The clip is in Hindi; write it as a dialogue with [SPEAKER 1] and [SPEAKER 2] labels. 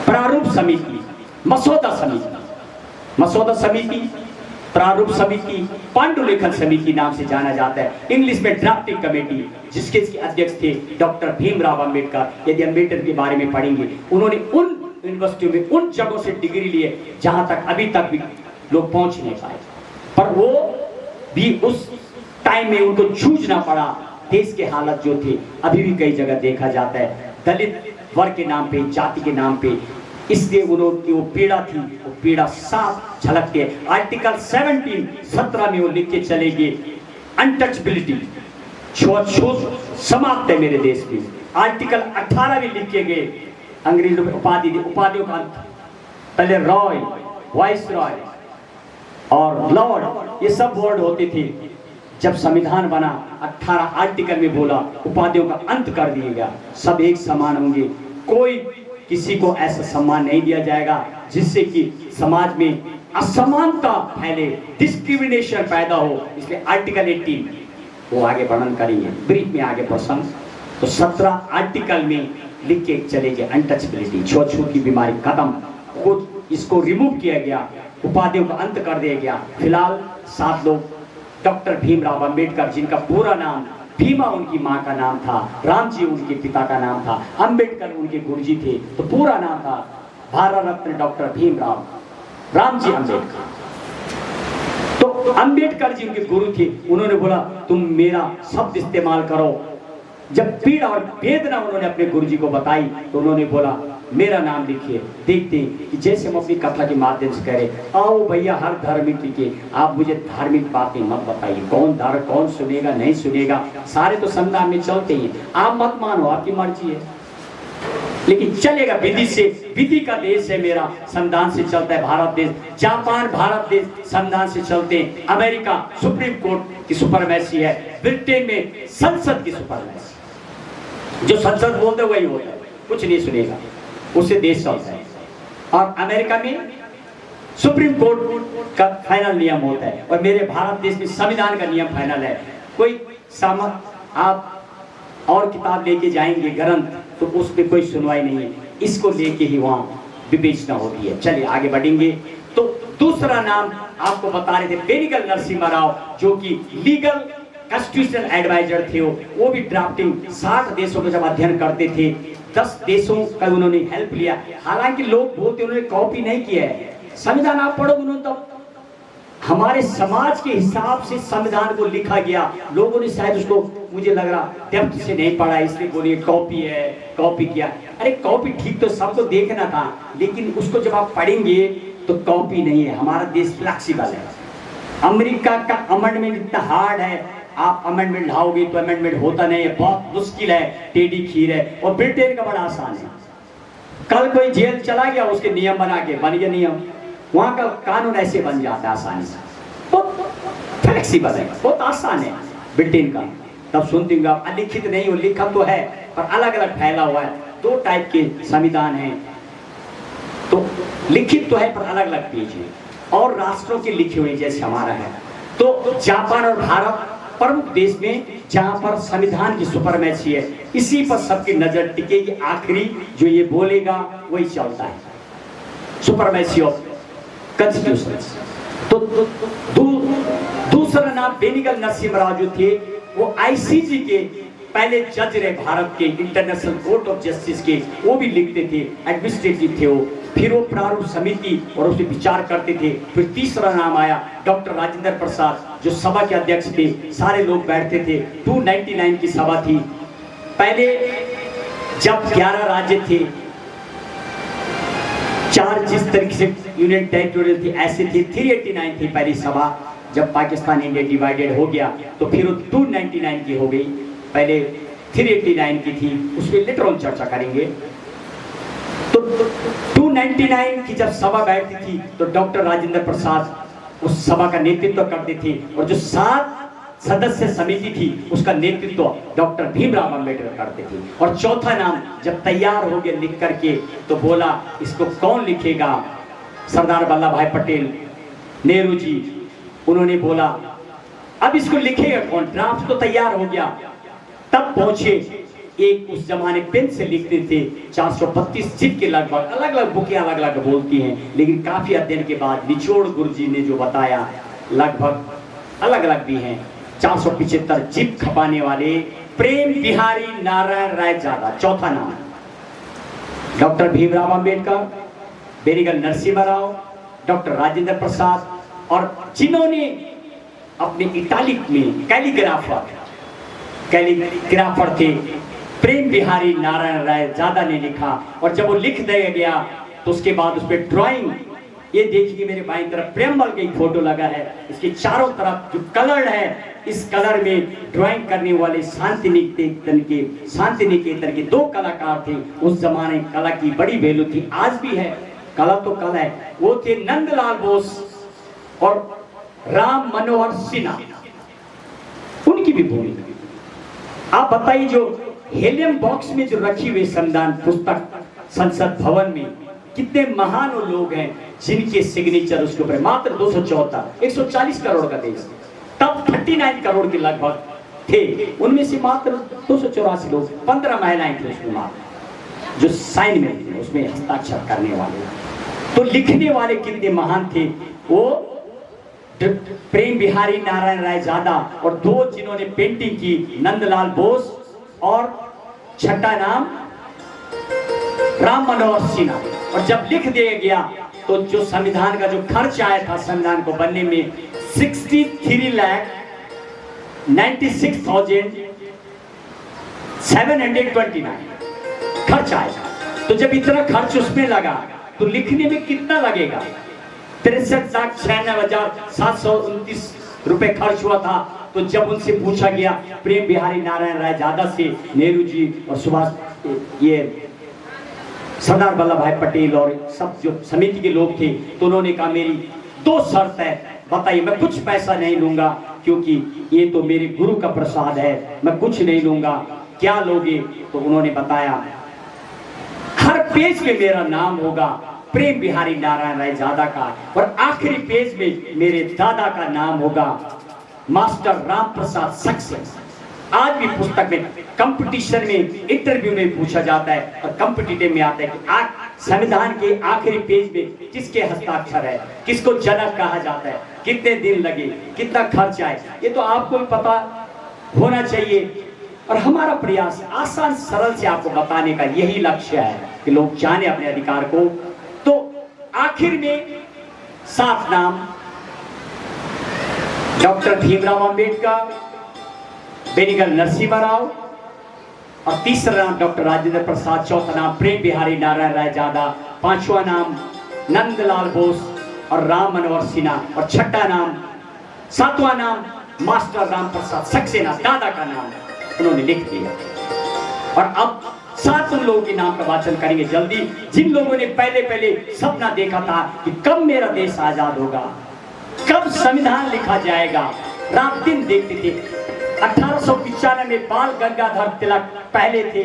[SPEAKER 1] प्रारूप समिति, मसौदा समिति, मसौदा समिति, प्रारूप समिति, पांडुलेखन समिति नाम से जाना जाता है। इंग्लिश में ड्राफ्टिंग कमेटी, जिसके अध्यक्ष थे डॉक्टर भीमराव अंबेडकर। यदि अंबेडकर के बारे में पढ़ेंगे, उन्होंने उन यूनिवर्सिटियों में उन जगहों से डिग्री लिए जहां तक अभी तक भी लोग पहुंच नहीं पाए, पर वो भी उस टाइम में उनको जूझना पड़ा। देश के हालत जो थे अभी भी कई जगह देखा जाता है, दलित वर्ग के नाम पे, जाति के नाम पे, इसलिए उन्होंने वो पीड़ा थी, वो पीड़ा साफ झलकती है। आर्टिकल 17 में वो लिख के चले गए, अनटचबिलिटी, छुआछूत समाप्त है मेरे देश में। आर्टिकल 18 में लिख के गए, अंग्रेजों में उपाधि दी, उपाधियों का अंत। पहले रॉय, वाइस रॉय और लॉर्ड, ये सब वर्ड होते थे। जब संविधान बना 18 आर्टिकल में बोला उपाधियों का अंत कर दिया गया, सब एक समान होंगे, कोई किसी को ऐसा सम्मान नहीं दिया जाएगा जिससे कि समाज में असमानता फैले, डिस्क्रिमिनेशन पैदा हो। इसलिए आर्टिकल 18 वो आगे वर्णन करेंगे ब्रीफ में आगे प्रसंग। तो 17 आर्टिकल में लिख के चले गए, अनटचबिलिटी, छुआछूत की बीमारी खत्म, खुद इसको रिमूव किया गया, उपाधियों का अंत कर दिया गया। फिलहाल 7 लोग, डॉक्टर भीमराव अंबेडकर, जिनका पूरा नाम, भीमा उनकी माँ का नाम था, रामजी उनके पिता का नाम था, अंबेडकर उनके गुरुजी थे, तो पूरा नाम था भारत रत्न डॉक्टर भीमराव रामजी अंबेडकर। तो अंबेडकर जी उनके गुरु थे, उन्होंने बोला तुम मेरा शब्द इस्तेमाल करो। जब पीड़ा और वेदना उन्होंने अपने गुरुजी को बताई तो उन्होंने बोला मेरा नाम लिखिए। देखते कि जैसे हम अपनी कथा के माध्यम से कह रहे, आओ भैया हर धार्मिक लिखिए, आप मुझे धार्मिक बातें मत बताइए, कौन सुनेगा नहीं सुनेगा, सारे तो संविधान में चलते ही, आप मत मानो, आपकी मर्जी है, लेकिन चलेगा विधि से। विधि का देश है मेरा, संविधान से चलता है भारत देश। जापान भारत देश संविधान से चलते हैं। अमेरिका सुप्रीम कोर्ट की सुपरमैसी है। ब्रिटेन में संसद की सुपरमैसी, जो संसद बोलते वही होता है, कुछ नहीं सुनेगा, उससे देश चलता है। और अमेरिका में सुप्रीम कोर्ट का फाइनल नियम होता है, और मेरे भारत देश में संविधान का नियम फाइनल है। कोई आप और किताब लेके जाएंगे ग्रंथ, तो उसमें कोई सुनवाई नहीं है, इसको लेके ही वहाँ विवेचना होती है। चलिए आगे बढ़ेंगे। तो दूसरा नाम आपको बता रहे थे बेनिगल नरसिम्हा राव, जो कि लीगल कॉन्स्टिट्यूशनल एडवाइजर थे। वो भी ड्राफ्टिंग 60 देशों को जब अध्ययन करते थे, 10 देशों का उन्होंने हेल्प लिया। हालांकि लोग बोलते उन्होंने कॉपी नहीं किया है, संविधान आप पढ़ो, उन्होंने तो हमारे समाज के हिसाब से संविधान को लिखा गया। लोगों ने शायद उसको, मुझे लग रहा, डेप्थ से नहीं पढ़ा, इसलिए बोलिए कॉपी है, कॉपी किया। अरे कॉपी ठीक तो सबको देखना था, लेकिन उसको जब आप पढ़ेंगे तो कॉपी नहीं है। हमारा देश फ्लेक्सिबल है। अमेरिका का अमेंडमेंट इतना हार्ड है, आप अमेंडमेंट लाओगे तो अमेंडमेंट होता नहीं है, बहुत मुश्किल है, टेढ़ी खीर है। और ब्रिटेन का बड़ा आसान है, कल कोई जेल चला गया, उसके नियम बना के बन गया नियम, वहां का कानून ऐसे बन जाता है आसानी से, बहुत फ्लेक्सिबल है, बहुत आसान है ब्रिटेन का। तब सुनते होंगे आप, अलिखित नहीं हो, लिखा तो है पर अलग अलग फैला हुआ है। 2 टाइप के संविधान हैं, तो लिखित तो है पर अलग अलग पेज है, और राष्ट्रों के लिखे हुए जैसे हमारा है। तो जापान और भारत प्रमुख देश में जहां पर संविधान की सुपरमैसी है, इसी पर सबकी नजर टिकेगी। आखिरी जो ये बोलेगा वही चलता है, सुपरमैसी ऑफ कॉन्स्टिट्यूशन। तो दूसरा नाम बेनिगल नरसिम्हा राव जो थे, वो आईसीजे के पहले जज रहे, भारत के इंटरनेशनल कोर्ट ऑफ जस्टिस के, वो भी लिखते थे, एडमिनिस्ट्रेटिव थे वो। फिर वो प्रारूप समिति और उस पर विचार करते थे। फिर तीसरा नाम आया डॉक्टर राजेंद्र प्रसाद, जो सभा के अध्यक्ष थे, सारे लोग बैठते थे। 299 की सभा थी। पहले जब 11 राज्य थे, 4 जिस तरीके से यूनियन टेरिटोरियल थी ऐसे थे। 389 थी पहली सभा। जब पाकिस्तान इंडिया डिवाइडेड हो गया तो फिर 299 की हो गई, पहले 389 की थी, उस पर लेटर ऑन चर्चा करेंगे। तो 299 की जब सभा बैठती थी तो डॉक्टर राजेंद्र प्रसाद उस सभा का नेतृत्व करते थे, और जो 7 सदस्य समिति थी उसका नेतृत्व डॉक्टर भीमराव अंबेडकर करते थे। और चौथा नाम जब तैयार हो गया लिख करके, तो बोला इसको कौन लिखेगा? सरदार वल्लभ भाई पटेल, नेहरू जी, उन्होंने बोला अब इसको लिखेगा कौन? ड्राफ्ट तो तैयार हो गया। तब पहुंचे एक उस जमाने पेन से लिखते थे 432 जिद के लगभग, अलग अलग बुकें अलग अलग बोलती हैं, लेकिन काफी अध्ययन के बाद निचोड़ गुरुजी ने जो बताया लगभग अलग अलग भी हैं। 475 जिद खपाने वाले प्रेम बिहारी नारायण राय जादा, चौथा नाम। डॉक्टर भीमराव अंबेडकर, बेनीगल नरसिम्हा राव, डॉक्टर राजेंद्र प्रसाद, और जिन्होंने अपने इटालिक में कैलीग्राफर थे प्रेम बिहारी नारायण राय जादा ने लिखा। और जब वो लिख दिया गया तो उसके बाद उस पर ड्राइंग, ये देखिए मेरे बाईं तरफ प्रेमबल की फोटो लगा है, इसके चारों तरफ जो कलर है, इस कलर में ड्राइंग करने वाले शांति निकेतन के 2 कलाकार थे। उस जमाने कला की बड़ी वैल्यू थी, आज भी है, कला तो कला है। वो थे नंदलाल बोस और राम मनोहर सिन्हा, उनकी भी भूमिका। आप बताइए जो हेलियम बॉक्स में जो रखी हुई संविधान पुस्तक संसद भवन में कितने महान वो लोग हैं जिनके सिग्नेचर उसके ऊपर, मात्र 274, 140 करोड़ का देश, तब 39 करोड़ के लगभग थे, उनमें से मात्र 284 लोग, 15 महिलाएं थी उसमें मात्र जो साइन में थे, उसमें हस्ताक्षर करने वाले। तो लिखने वाले कितने महान थे, वो प्रेम बिहारी नारायण राय जादा, और 2 जिन्होंने पेंटिंग की, नंदलाल बोस और छठा नाम राम मनोहर सिन्हा। और जब लिख दिया गया तो जो संविधान का जो खर्च आया था संविधान को बनने में 63,96,729 खर्च आया। तो जब इतना खर्च उसमें लगा तो लिखने में कितना लगेगा? 63,96,729 रुपए खर्च हुआ था। तो जब उनसे पूछा गया प्रेम बिहारी नारायण राय जादा से, नेहरू जी और सुभाष, ये सरदार वल्लभ भाई पटेल और सब जो समिति के लोग थे, तो उन्होंने कहा मेरी 2 शर्त है, बताइए, मैं कुछ पैसा नहीं लूंगा क्योंकि ये तो मेरे गुरु का प्रसाद है, मैं कुछ नहीं लूंगा, क्या लोगे? तो उन्होंने बताया हर पेज में मेरा नाम होगा प्रेम बिहारी नारायण राय जादा का, और आखिरी पेज में मेरे दादा का नाम होगा मास्टर राम प्रसाद सक्सेना। आज भी पुस्तक में, कंपटीशन में, इंटरव्यू में पूछा जाता है और कॉम्पिटिटिव में आता है कि संविधान के आखिरी पेज में किसके हस्ताक्षर है, किसको जनक कहा जाता है, कितने दिन लगे, कितना खर्च आए, ये तो आपको भी पता होना चाहिए। और हमारा प्रयास आसान सरल से आपको बताने का यही लक्ष्य है कि लोग जाने अपने अधिकार को। तो आखिर में 7 नाम, डॉक्टर भीमराव अंबेडकर, बेनीगल नरसिम्हा राव, और तीसरा नाम डॉक्टर राजेंद्र प्रसाद, चौथा नाम प्रेम बिहारी नारायण राय जादा, 5वां नाम नंदलाल बोस और राम मनोहर सिन्हा, और छठा नाम, 7वां नाम मास्टर राम प्रसाद सक्सेना, दादा का नाम उन्होंने लिख दिया। और अब 7 उन लोगों के नाम का वाचन करेंगे जल्दी, जिन लोगों ने पहले सपना देखा था कि कब मेरा देश आजाद होगा, कब संविधान लिखा जाएगा, रात दिन देखते थे। 1895 में बाल गंगाधर तिलक पहले थे,